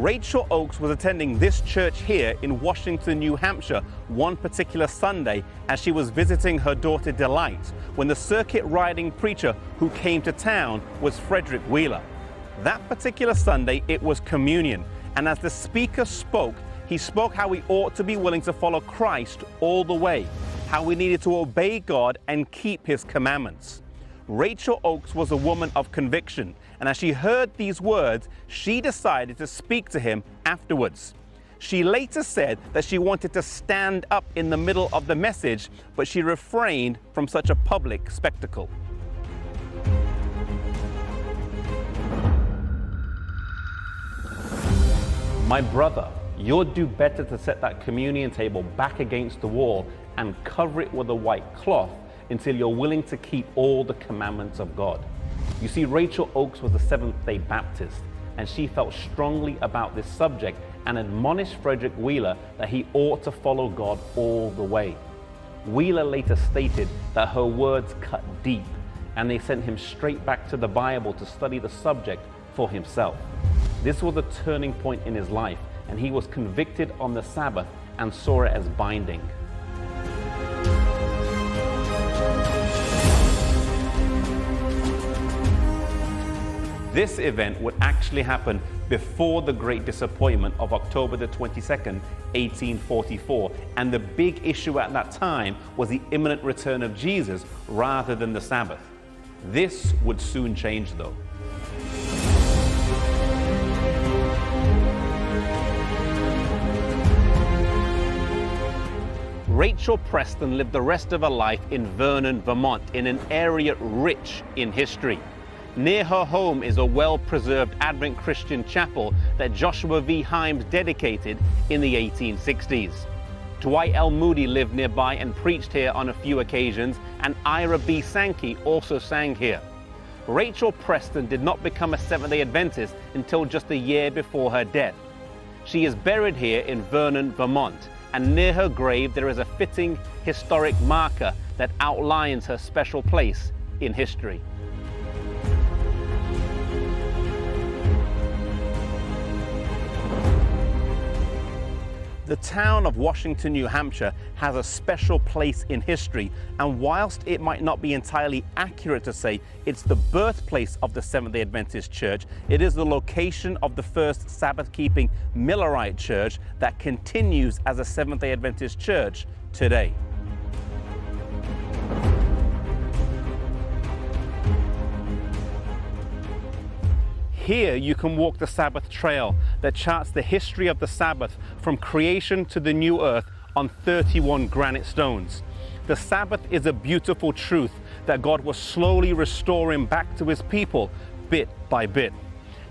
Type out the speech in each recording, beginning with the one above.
Rachel Oakes was attending this church here in Washington, New Hampshire, one particular Sunday as she was visiting her daughter Delight, when the circuit riding preacher who came to town was Frederick Wheeler. That particular Sunday, it was communion, and as the speaker spoke, he spoke how we ought to be willing to follow Christ all the way, how we needed to obey God and keep His commandments. Rachel Oakes was a woman of conviction, and as she heard these words, she decided to speak to him afterwards. She later said that she wanted to stand up in the middle of the message, but she refrained from such a public spectacle. My brother, you'd do better to set that communion table back against the wall and cover it with a white cloth until you're willing to keep all the commandments of God. You see, Rachel Oakes was a Seventh-day Baptist, and she felt strongly about this subject and admonished Frederick Wheeler that he ought to follow God all the way. Wheeler later stated that her words cut deep, and they sent him straight back to the Bible to study the subject for himself. This was a turning point in his life, and he was convicted on the Sabbath and saw it as binding. This event would actually happen before the Great Disappointment of October the 22nd, 1844, and the big issue at that time was the imminent return of Jesus rather than the Sabbath. This would soon change though. Rachel Preston lived the rest of her life in Vernon, Vermont, in an area rich in history. Near her home is a well-preserved Advent Christian chapel that Joshua V. Himes dedicated in the 1860s. Dwight L. Moody lived nearby and preached here on a few occasions, and Ira B. Sankey also sang here. Rachel Preston did not become a Seventh-day Adventist until just a year before her death. She is buried here in Vernon, Vermont, and near her grave there is a fitting historic marker that outlines her special place in history. The town of Washington, New Hampshire has a special place in history, and whilst it might not be entirely accurate to say it's the birthplace of the Seventh-day Adventist Church, it is the location of the first Sabbath-keeping Millerite church that continues as a Seventh-day Adventist church today. Here you can walk the Sabbath trail that charts the history of the Sabbath from creation to the new earth on 31 granite stones. The Sabbath is a beautiful truth that God was slowly restoring back to His people bit by bit.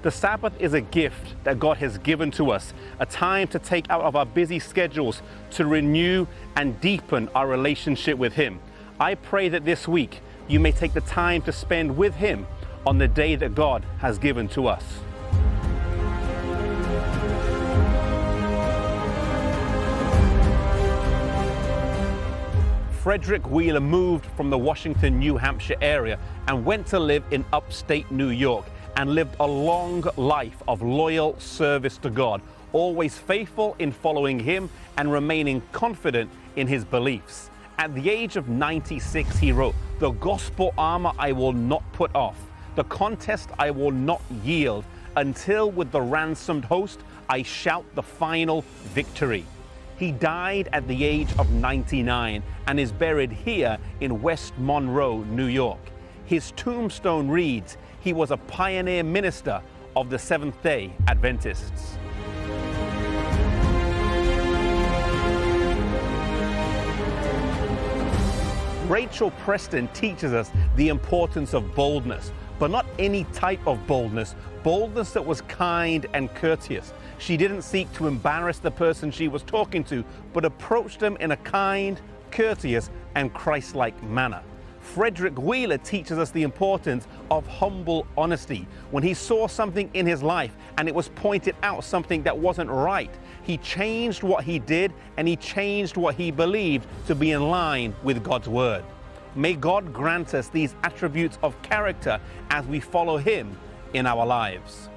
The Sabbath is a gift that God has given to us, a time to take out of our busy schedules to renew and deepen our relationship with Him. I pray that this week you may take the time to spend with Him on the day that God has given to us. Frederick Wheeler moved from the Washington, New Hampshire area and went to live in upstate New York and lived a long life of loyal service to God, always faithful in following Him and remaining confident in his beliefs. At the age of 96, he wrote, "The gospel armor I will not put off. The contest I will not yield until with the ransomed host I shout the final victory." He died at the age of 99 and is buried here in West Monroe, New York. His tombstone reads, he was a pioneer minister of the Seventh-day Adventists. Rachel Preston teaches us the importance of boldness, but not any type of boldness, boldness that was kind and courteous. She didn't seek to embarrass the person she was talking to, but approached them in a kind, courteous, and Christ-like manner. Frederick Wheeler teaches us the importance of humble honesty. When he saw something in his life and it was pointed out something that wasn't right, he changed what he did and he changed what he believed to be in line with God's word. May God grant us these attributes of character as we follow Him in our lives.